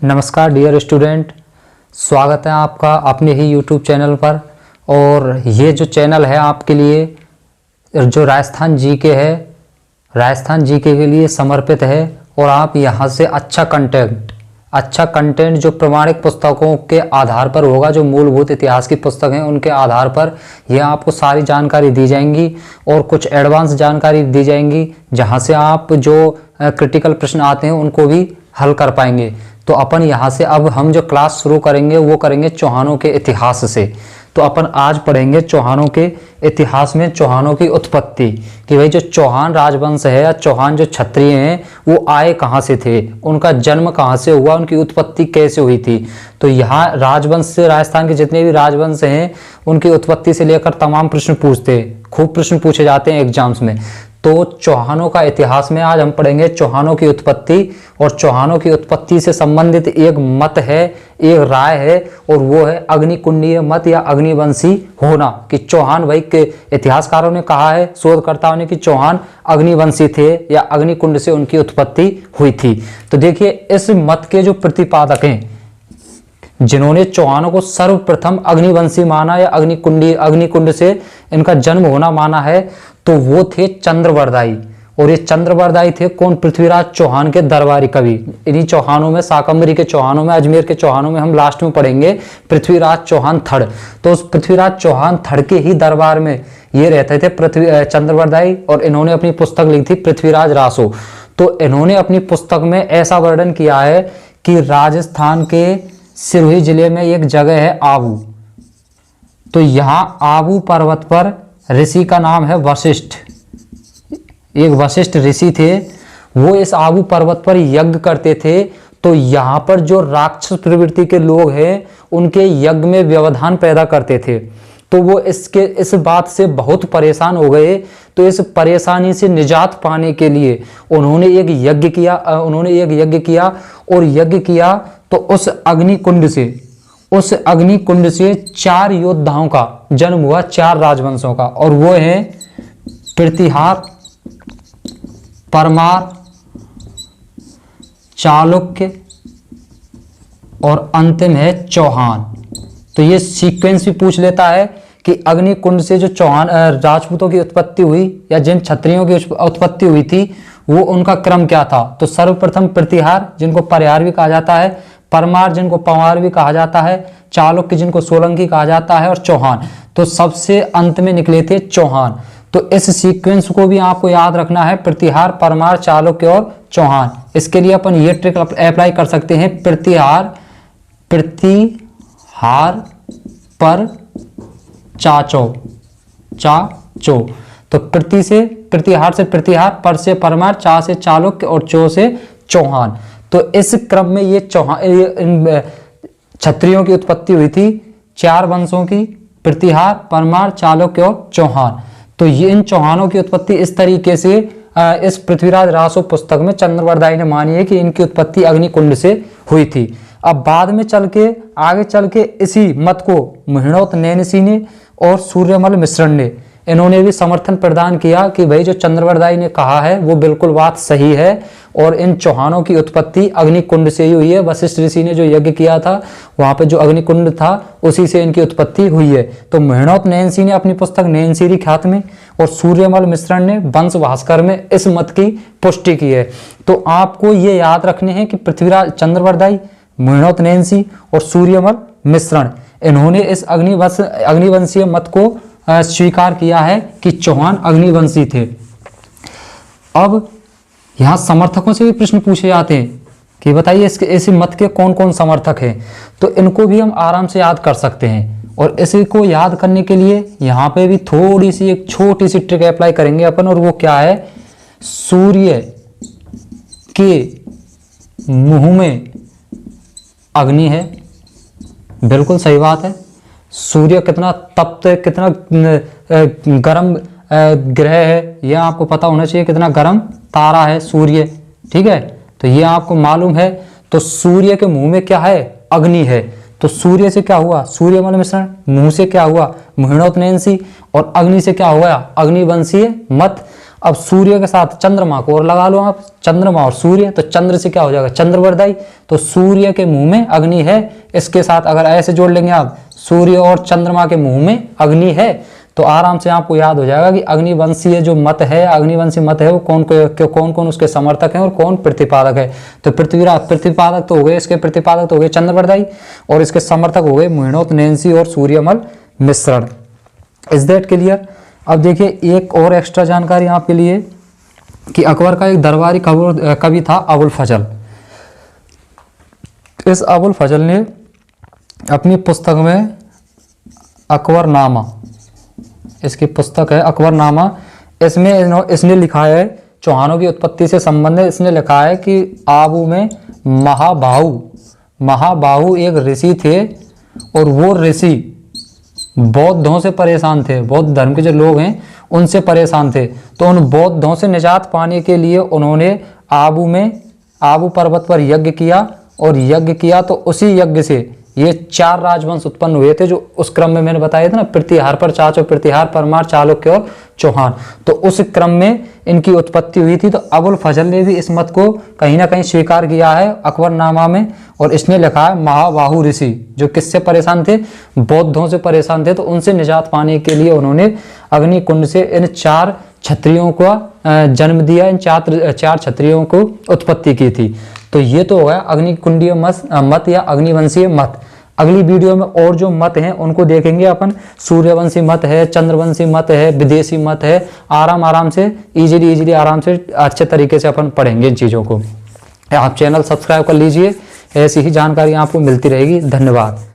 नमस्कार dear student, स्वागत है आपका अपने ही यूट्यूब चैनल पर। और ये जो चैनल है आपके लिए जो राजस्थान जीके है, राजस्थान जीके के लिए समर्पित है। और आप यहाँ से अच्छा कंटेंट जो प्रमाणिक पुस्तकों के आधार पर होगा, जो मूलभूत इतिहास की पुस्तक हैं उनके आधार पर यह आपको सारी जानकारी दी जाएंगी और कुछ एडवांस जानकारी दी जाएंगी, जहाँ से आप जो क्रिटिकल प्रश्न आते हैं उनको भी हल कर पाएंगे। तो अपन यहाँ से अब हम जो क्लास शुरू करेंगे वो करेंगे चौहानों के इतिहास से। तो अपन आज पढ़ेंगे चौहानों के इतिहास में चौहानों की उत्पत्ति, कि भाई जो चौहान राजवंश है या चौहान जो क्षत्रिय हैं वो आए कहाँ से थे, उनका जन्म कहाँ से हुआ, उनकी उत्पत्ति कैसे हुई थी। तो यहाँ राजवंश से राजस्थान के जितने भी राजवंश हैं उनकी उत्पत्ति से लेकर तमाम प्रश्न पूछते हैं, खूब प्रश्न पूछे जाते हैं एग्जाम्स में। तो चौहानों का इतिहास में आज हम पढ़ेंगे चौहानों की उत्पत्ति। और चौहानों की उत्पत्ति से संबंधित एक मत है, एक राय है, और वो है अग्निकुंडीय मत या अग्निवंशी होना। कि चौहान, भाई के इतिहासकारों ने कहा है, शोधकर्ताओं ने, कि चौहान अग्निवंशी थे या अग्निकुंड से उनकी उत्पत्ति हुई थी। तो देखिए, इस मत के जो प्रतिपादक हैं, जिन्होंने चौहानों को सर्वप्रथम अग्निवंशी माना या अग्निकुंड से इनका जन्म होना माना है, तो वो थे चंद्रवरदाई। और ये चंद्रवरदाई थे कौन? पृथ्वीराज चौहान के दरबारी कवि। इन्हीं चौहानों में, शाकंभरी के चौहानों में, अजमेर के चौहानों में हम लास्ट में पढ़ेंगे पृथ्वीराज चौहान थड़। तो उस पृथ्वीराज चौहान थड़ के ही दरबार में ये रहते थे चंद्रवरदाई, और इन्होंने अपनी पुस्तक लिखी थी पृथ्वीराज रासो। तो इन्होंने अपनी पुस्तक में ऐसा वर्णन किया है कि राजस्थान के सिरोही जिले में एक जगह है आबू। तो यहाँ आबू पर्वत पर ऋषि का नाम है वशिष्ठ। एक वशिष्ठ ऋषि थे, वो इस आबू पर्वत पर यज्ञ करते थे। तो यहाँ पर जो राक्षस प्रवृत्ति के लोग हैं उनके यज्ञ में व्यवधान पैदा करते थे। तो वो इस बात से बहुत परेशान हो गए। तो इस परेशानी से निजात पाने के लिए उन्होंने एक यज्ञ किया और यज्ञ किया तो उस अग्निकुंड से 4 योद्धाओं का जन्म हुआ, 4 राजवंशों का। और वो है प्रतिहार, परमार, चालुक्य और अंतिम है चौहान। तो ये सीक्वेंस भी पूछ लेता है कि अग्निकुंड से जो चौहान राजपूतों की उत्पत्ति हुई या जिन क्षत्रियों की उत्पत्ति हुई थी वो उनका क्रम क्या था। तो सर्वप्रथम प्रतिहार, जिनको परिहार भी कहा जाता है, परमार जिनको पंवार भी कहा जाता है, चालुक्य जिनको सोलंकी कहा जाता है, और चौहान। तो सबसे अंत में निकले थे चौहान। तो इस सीक्वेंस को भी आपको याद रखना है, प्रतिहार, परमार, चालुक्य और चौहान। इसके लिए अपन ये ट्रिक अप्लाई कर सकते हैं, प्रतिहार पर चाचो। तो प्रतिहार से प्रतिहार, पर से परमार, चा से चालुक्य और चो से चौहान। तो इस क्रम में ये क्षत्रियों की उत्पत्ति हुई थी, 4 वंशों की, प्रतिहार, परमार, चालुक्य और चौहान। तो ये इन चौहानों की उत्पत्ति इस तरीके से इस पृथ्वीराज रासो पुस्तक में चंद्रवरदाई ने मानी है कि इनकी उत्पत्ति अग्निकुंड से हुई थी। अब बाद में आगे चल के इसी मत को महिणोत नैनसी ने और सूर्यमल मिश्रण ने, इन्होंने भी समर्थन प्रदान किया कि भाई जो चंद्रवरदाई ने कहा है वो बिल्कुल बात सही है और इन चौहानों की उत्पत्ति अग्निकुंड से ही हुई है। वशिष्ठ ऋषि ने जो यज्ञ किया था वहां पे जो अग्निकुंड था उसी से इनकी उत्पत्ति हुई है। तो महिणोत नैनसी ने अपनी पुस्तक नैनसीरी ख्यात में और सूर्यमल मिश्रण ने वंश भास्कर में इस मत की पुष्टि की है। तो आपको ये याद रखने हैं कि पृथ्वीराज चंद्रवरदाई, महिणोत नैनसी और सूर्यमल मिश्रण, इन्होंने इस अग्निवंशीय मत को स्वीकार किया है कि चौहान अग्निवंशी थे। अब यहाँ समर्थकों से भी प्रश्न पूछे जाते हैं कि बताइए इस मत के कौन कौन समर्थक हैं। तो इनको भी हम आराम से याद कर सकते हैं। और इसी को याद करने के लिए यहाँ पे भी थोड़ी सी एक छोटी सी ट्रिक अप्लाई करेंगे अपन, और वो क्या है, सूर्य के मुंह में अग्नि है। बिल्कुल सही बात है। सूर्य कितना तप्त, कितना गर्म ग्रह है, यह आपको पता होना चाहिए। कितना गर्म तारा है सूर्य, ठीक है, तो ये आपको मालूम है। तो सूर्य के मुंह में क्या है, अग्नि है। तो सूर्य से क्या हुआ, सूर्यमल मिश्रण, मुंह से क्या हुआ, महिणोत नैनसी, और अग्नि से क्या हुआ, अग्निवंशीय मत। अब सूर्य के साथ चंद्रमा को और लगा लो आप, चंद्रमा और सूर्य, तो चंद्र से क्या हो जाएगा चंद्रवरदाई, तो सूर्य के मुंह में अग्नि है, इसके साथ अगर ऐसे जोड़ लेंगे आप सूर्य और चंद्रमा के मुंह में अग्नि है, तो आराम से आपको याद हो जाएगा कि अग्निवंशीय जो मत है, अग्निवंशी मत है वो कौन कौन उसके समर्थक हैं और कौन प्रतिपादक है। तो पृथ्वीराज प्रतिपादक तो हो गए, इसके प्रतिपादक तो हो गए चंद्रवरदाई, और इसके समर्थक हो गए मोहिनोत नैंसी और सूर्यमल मिश्रण। Is that clear. अब देखिए एक और एक्स्ट्रा जानकारी आपके लिए कि अकबर का एक दरबारी कवि था अबुल फजल। इस अबुल फजल ने अपनी पुस्तक में अकबरनामा, इसकी पुस्तक है अकबरनामा, इसमें इसने लिखा है चौहानों की उत्पत्ति से संबंधित, इसने लिखा है कि आबू में महाबाहु एक ऋषि थे और वो ऋषि बौद्धों से परेशान थे, बौद्ध धर्म के जो लोग हैं उनसे परेशान थे। तो उन बौद्धों से निजात पाने के लिए उन्होंने आबू पर्वत पर यज्ञ किया, और यज्ञ किया तो उसी यज्ञ से ये 4 राजवंश उत्पन्न हुए थे, जो उस क्रम में मैंने बताया था ना, प्रतिहार पर चाचो, प्रतिहार परमार, चालुक्य और चौहान। तो उस क्रम में इनकी उत्पत्ति हुई थी। तो अबुल फजल ने भी इस मत को कहीं ना कहीं स्वीकार किया है अकबरनामा में, और इसने लिखा है महाबाहु ऋषि जो किससे परेशान थे, बौद्धों से परेशान थे, तो उनसे निजात पाने के लिए उन्होंने अग्निकुंड से इन 4 क्षत्रियों का जन्म दिया, इन 4 क्षत्रियों को उत्पत्ति की थी। तो ये तो होगा अग्निकुंडीय मत या अग्निवंशीय मत। अगली वीडियो में और जो मत हैं उनको देखेंगे अपन, सूर्यवंशी मत है, चंद्रवंशी मत है, विदेशी मत है, आराम से इजीली आराम से अच्छे तरीके से अपन पढ़ेंगे इन चीज़ों को। आप चैनल सब्सक्राइब कर लीजिए, ऐसी ही जानकारी आपको मिलती रहेगी। धन्यवाद।